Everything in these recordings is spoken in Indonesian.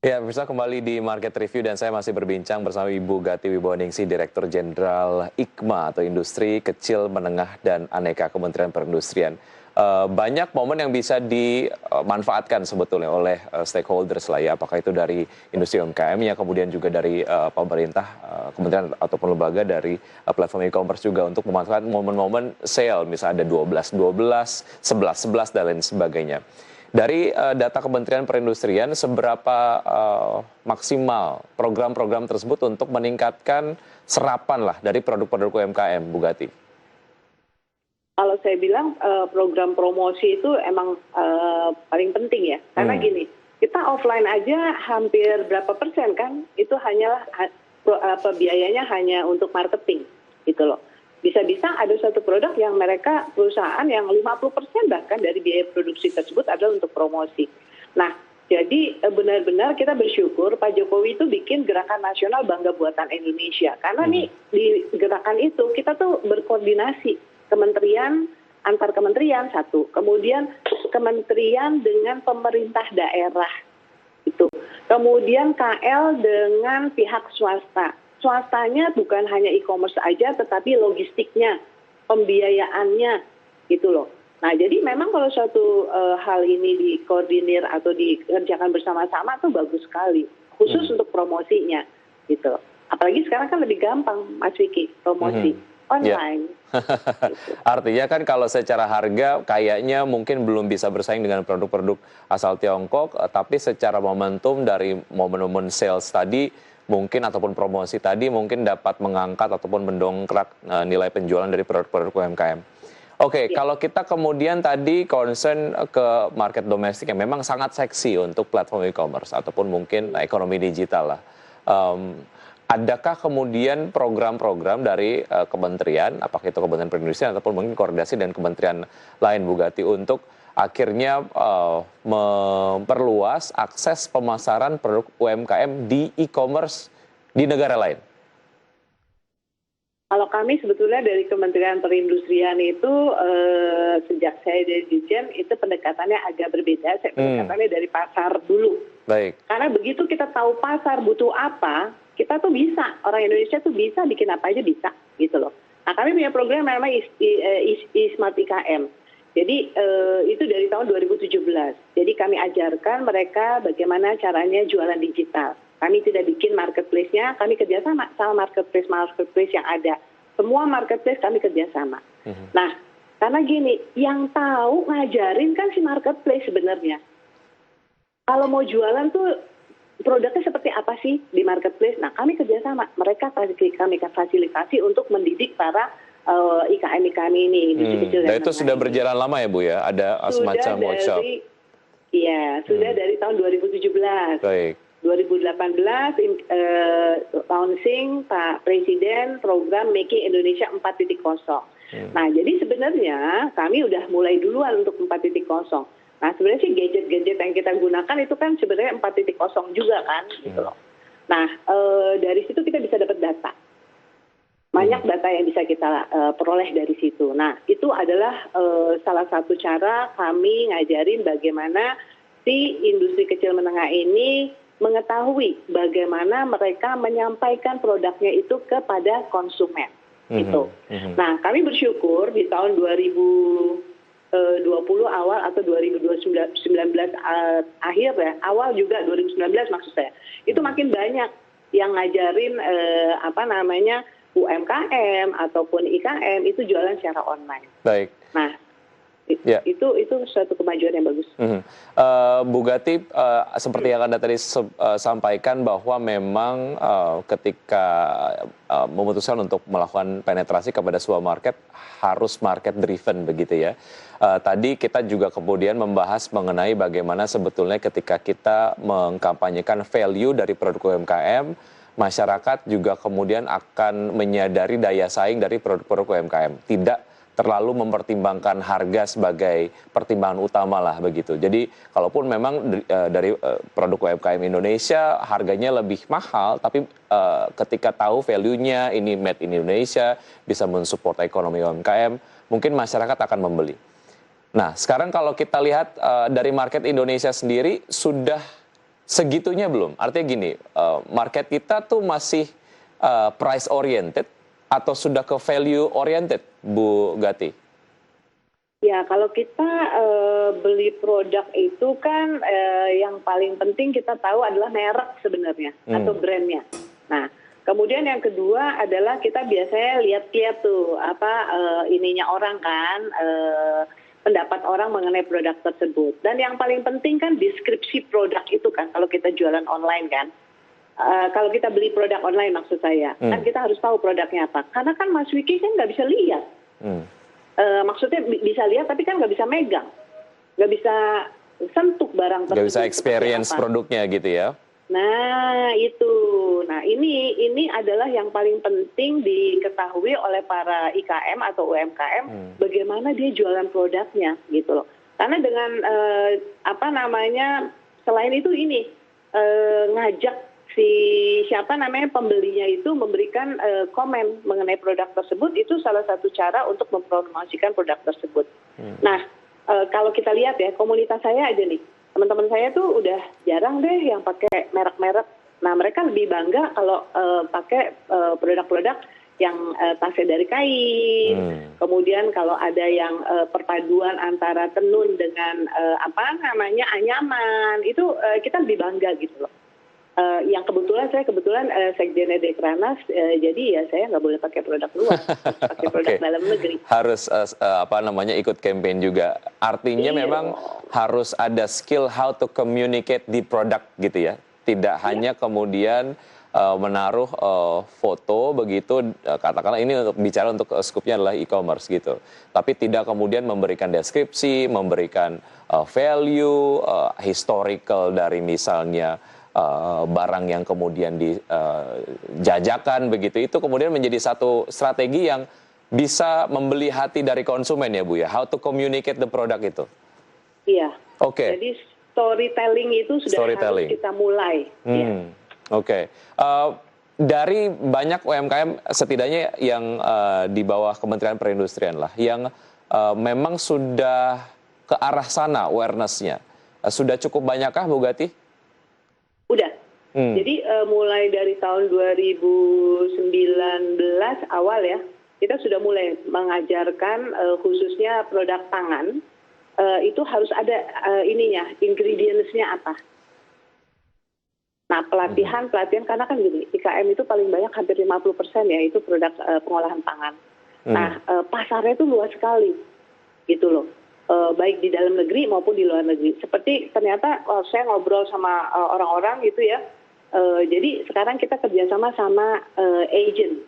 Ya, pemirsa kembali di Market Review dan saya masih berbincang bersama Ibu Gati Wibowaningsih, Direktur Jenderal IKMA atau Industri Kecil, Menengah, dan Aneka Kementerian Perindustrian. Banyak momen yang bisa dimanfaatkan sebetulnya oleh stakeholders lah ya, apakah itu dari industri UMKM-nya, kemudian juga dari pemerintah, kementerian ataupun lembaga dari platform e-commerce juga untuk memanfaatkan momen-momen sale, misalnya ada 12-12, 11-11, dan lain sebagainya. Dari data Kementerian Perindustrian, seberapa maksimal program-program tersebut untuk meningkatkan serapan lah dari produk-produk UMKM, Bu Gati? Kalau saya bilang program promosi itu emang paling penting ya, karena gini, kita offline aja hampir berapa persen kan, itu hanyalah biayanya hanya untuk marketing, gitu loh. Bisa-bisa ada satu produk yang mereka perusahaan yang 50% bahkan dari biaya produksi tersebut adalah untuk promosi. Nah, jadi benar-benar kita bersyukur Pak Jokowi itu bikin gerakan nasional Bangga Buatan Indonesia. Karena nih di gerakan itu kita tuh berkoordinasi kementerian, antar kementerian satu, kemudian kementerian dengan pemerintah daerah itu, kemudian KL dengan pihak swasta. Swastanya bukan hanya e-commerce aja, tetapi logistiknya, pembiayaannya, gitu loh. Nah, jadi memang kalau suatu hal ini dikoordinir atau dikerjakan bersama-sama tuh bagus sekali, khusus untuk promosinya, gitu. Apalagi sekarang kan lebih gampang, Mas Vicky, promosi online. Artinya kan kalau secara harga kayaknya mungkin belum bisa bersaing dengan produk-produk asal Tiongkok, tapi secara momentum dari momen-momen sales tadi, mungkin ataupun promosi tadi mungkin dapat mengangkat ataupun mendongkrak nilai penjualan dari produk-produk UMKM. Oke, kalau kita kemudian tadi concern ke market domestik yang memang sangat seksi untuk platform e-commerce ataupun mungkin ekonomi digital lah. Adakah kemudian program-program dari kementerian, apakah itu Kementerian Perindustrian ataupun mungkin koordinasi dengan kementerian lain, Bu Gati, untuk akhirnya memperluas akses pemasaran produk UMKM di e-commerce di negara lain? Kalau kami sebetulnya dari Kementerian Perindustrian itu sejak saya dari Dirjen itu pendekatannya agak berbeda. Pendekatannya dari pasar dulu. Baik. Karena begitu kita tahu pasar butuh apa, kita tuh bisa, orang Indonesia tuh bisa bikin apa aja bisa, gitu loh. Nah, kami punya program yang namanya Smart IKM. Jadi itu dari tahun 2017. Jadi kami ajarkan mereka bagaimana caranya jualan digital. Kami tidak bikin marketplace-nya, kami kerjasama sama marketplace yang ada. Semua marketplace kami kerjasama. Nah, karena gini, yang tahu ngajarin kan si marketplace sebenarnya. Kalau mau jualan tuh produknya seperti apa sih di marketplace? Nah, kami kerjasama. Mereka kami fasilitasi untuk mendidik para IKM ini. Dan itu sudah berjalan lama ya, Bu ya? Ada semacam workshop? Iya, sudah dari tahun 2017. Baik. 2018 launching Pak Presiden program Making Indonesia 4.0. Nah, jadi sebenarnya kami udah mulai duluan untuk 4.0. Nah, sebenarnya sih gadget-gadget yang kita gunakan itu kan sebenarnya 4.0 juga kan, gitu loh. Nah, dari situ kita bisa dapat data. Banyak data yang bisa kita peroleh dari situ. Nah, itu adalah salah satu cara kami ngajarin bagaimana si industri kecil menengah ini mengetahui bagaimana mereka menyampaikan produknya itu kepada konsumen. Gitu. Nah, kami bersyukur di tahun 2020 awal atau 2019 akhir ya, awal juga 2019 maksud saya, itu makin banyak yang ngajarin UMKM ataupun IKM itu jualan secara online. Baik. Nah, itu suatu kemajuan yang bagus. Bu Gati, seperti yang Anda tadi sampaikan bahwa memang ketika memutuskan untuk melakukan penetrasi kepada sebuah market harus market driven begitu ya. Tadi kita juga kemudian membahas mengenai bagaimana sebetulnya ketika kita mengkampanyekan value dari produk UMKM, masyarakat juga kemudian akan menyadari daya saing dari produk-produk UMKM. Tidak terlalu mempertimbangkan harga sebagai pertimbangan utama lah begitu. Jadi kalaupun memang dari produk UMKM Indonesia harganya lebih mahal, tapi ketika tahu value-nya ini made in Indonesia, bisa mensupport ekonomi UMKM, mungkin masyarakat akan membeli. Nah, sekarang kalau kita lihat dari market Indonesia sendiri sudah segitunya belum? Artinya gini, market kita tuh masih price oriented atau sudah ke value oriented, Bu Gati? Ya, kalau kita beli produk itu kan yang paling penting kita tahu adalah merek sebenarnya atau brandnya. Nah, kemudian yang kedua adalah kita biasanya lihat-lihat tuh apa ininya orang kan, pendapat orang mengenai produk tersebut. Dan yang paling penting kan deskripsi produk itu kan kalau kita jualan online kan. Kalau kita beli produk online maksud saya, kan kita harus tahu produknya apa. Karena kan Mas Wiki kan nggak bisa lihat. Maksudnya bisa lihat tapi kan nggak bisa megang, nggak bisa sentuh barang tersebut. Nggak bisa experience produknya gitu ya? Nah itu, nah ini adalah yang paling penting diketahui oleh para IKM atau UMKM, bagaimana dia jualan produknya gitu loh. Karena dengan apa namanya, selain itu ini ngajak si siapa namanya pembelinya itu memberikan komen mengenai produk tersebut, itu salah satu cara untuk mempromosikan produk tersebut. Nah, kalau kita lihat ya, komunitas saya aja nih, teman-teman saya tuh udah jarang deh yang pakai merek-merek. Nah, mereka lebih bangga kalau pakai produk-produk yang tasnya dari kain. Kemudian kalau ada yang perpaduan antara tenun dengan apa namanya anyaman, itu kita lebih bangga gitu loh. Yang saya kebetulan sekjennya Dekranas, jadi ya saya nggak boleh pakai produk luar, harus pakai produk dalam negeri. Harus apa namanya ikut campaign juga. Artinya memang harus ada skill how to communicate di produk gitu ya. Tidak hanya kemudian menaruh foto begitu, katakanlah ini untuk bicara untuk skupnya adalah e-commerce gitu. Tapi tidak kemudian memberikan deskripsi, memberikan value, historical dari misalnya barang yang kemudian dijajakan begitu, itu kemudian menjadi satu strategi yang bisa membeli hati dari konsumen ya Bu ya, how to communicate the product itu. Iya. Oke. Jadi storytelling itu sudah harus kita mulai. Oke. Dari banyak UMKM setidaknya yang di bawah Kementerian Perindustrian lah, yang memang sudah ke arah sana awareness-nya, sudah cukup banyakkah Bu Gati? Udah. Jadi mulai dari tahun 2019 awal ya, kita sudah mulai mengajarkan khususnya produk pangan, itu harus ada ininya, ingredients-nya apa. Nah, pelatihan karena kan gini, IKM itu paling banyak hampir 50% ya, itu produk pengolahan pangan. Nah, pasarnya itu luas sekali, gitu loh. Baik di dalam negeri maupun di luar negeri. Seperti ternyata saya ngobrol sama orang-orang gitu ya, jadi sekarang kita kerjasama sama agent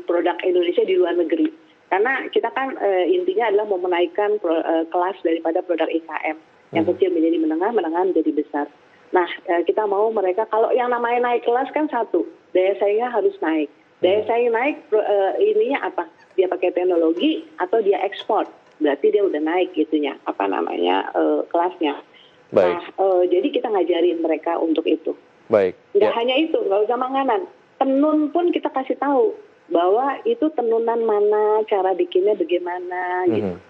produk Indonesia di luar negeri. Karena kita kan intinya adalah mau menaikkan kelas daripada produk IKM. Yang kecil menjadi menengah, menengah menjadi besar. Nah, kita mau mereka, kalau yang namanya naik kelas kan satu, daya saingnya harus naik. Daya saing naik, ininya apa? Dia pakai teknologi atau dia ekspor. Berarti dia udah naik gitunya, apa namanya, kelasnya. Baik. Nah, jadi kita ngajarin mereka untuk itu. Baik. Nggak hanya itu, nggak usah manganan. Tenun pun kita kasih tahu bahwa itu tenunan mana, cara bikinnya bagaimana, gitu.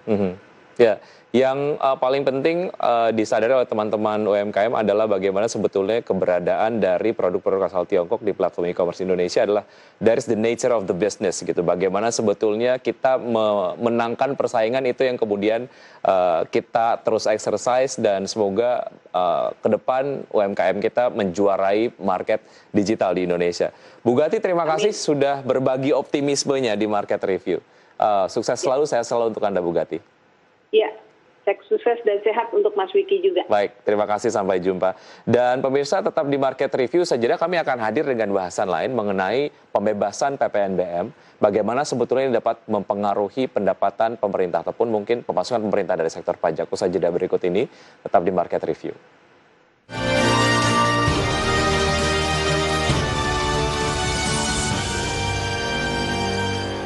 Ya, yang paling penting disadari oleh teman-teman UMKM adalah bagaimana sebetulnya keberadaan dari produk-produk asal Tiongkok di platform e-commerce Indonesia adalah that is the nature of the business gitu. Bagaimana sebetulnya kita memenangkan persaingan itu yang kemudian kita terus exercise, dan semoga ke depan UMKM kita menjuarai market digital di Indonesia. Bu Gati, terima kasih sudah berbagi optimismenya di Market Review. Sukses selalu, saya selalu untuk Anda Bu Gati. Iya, sukses dan sehat untuk Mas Wiki juga. Baik, terima kasih, sampai jumpa. Dan pemirsa tetap di Market Review saja, kami akan hadir dengan bahasan lain mengenai pembebasan PPNBM, bagaimana sebetulnya ini dapat mempengaruhi pendapatan pemerintah ataupun mungkin pemasukan pemerintah dari sektor pajak. Usai jeda berikut ini, tetap di Market Review.